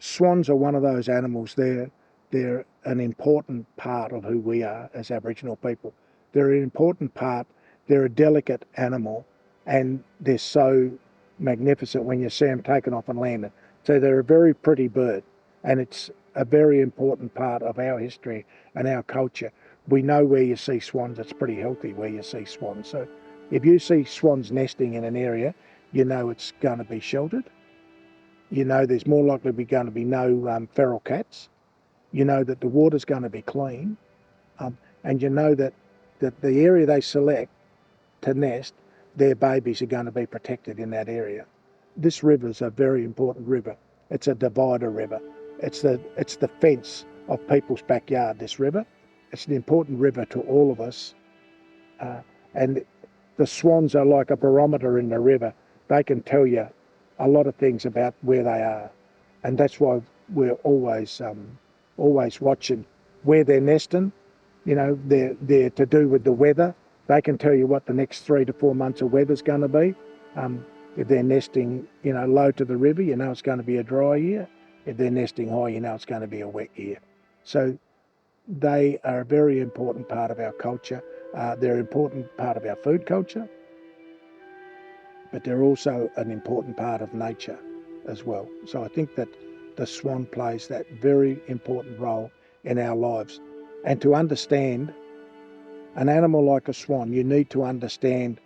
Swans are one of those animals. They're an important part of who we are as Aboriginal people. They're an important part. They're a delicate animal, and they're so magnificent when you see them taken off and landed. So they're a very pretty bird, and it's a very important part of our history and our culture. We know where you see swans, it's pretty healthy where you see swans. So if you see swans nesting in an area, you know it's going to be sheltered. You know there's more likely going to be no feral cats. You know that the water's going to be clean. And you know that the area they select to nest, their babies are going to be protected in that area. This river's a very important river. It's a divider river. It's the fence of people's backyard, this river. It's an important river to all of us. And the swans are like a barometer in the river. They can tell you a lot of things about where they are. And that's why we're always watching where they're nesting. You know, they're to do with the weather. They can tell you what the next 3 to 4 months of weather's going to be. If they're nesting, you know, low to the river, you know it's going to be a dry year. If they're nesting high, you know it's going to be a wet year. So they are a very important part of our culture. They're an important part of our food culture, but they're also an important part of nature as well. So I think that the swan plays that very important role in our lives. And to understand an animal like a swan, you need to understand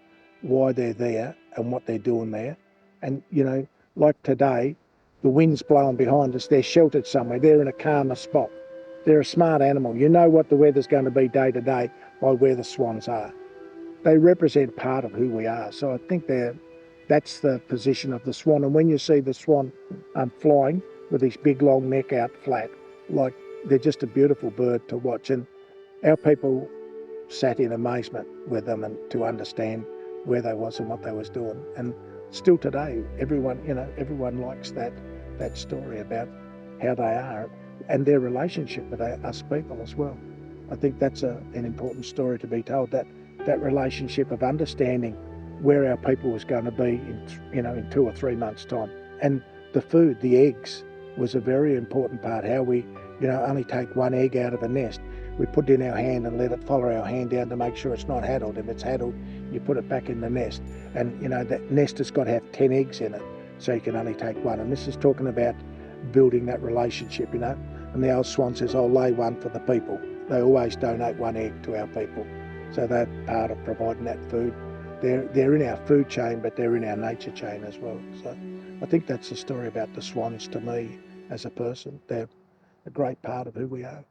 why they're there and what they're doing there. And, you know, like today, the wind's blowing behind us, they're sheltered somewhere, they're in a calmer spot. They're a smart animal. You know what the weather's going to be day to day by where the swans are. They represent part of who we are. So I think that's the position of the swan. And when you see the swan flying with his big long neck out flat, like they're just a beautiful bird to watch. And our people sat in amazement with them and to understand where they was and what they was doing. And still today, everyone likes that story about how they are and their relationship with us people as well. I think that's an important story to be told, that relationship of understanding where our people was going to be in 2 or 3 months' time. And the food, the eggs, was a very important part. How we, only take one egg out of a nest. We put it in our hand and let it follow our hand down to make sure it's not addled. If it's addled, you put it back in the nest. And, that nest has got to have 10 eggs in it, so you can only take one. And this is talking about building that relationship, And the old swan says, I'll lay one for the people. They always donate one egg to our people. So they're part of providing that food. They're in our food chain, but they're in our nature chain as well. So I think that's the story about the swans to me as a person. They're a great part of who we are.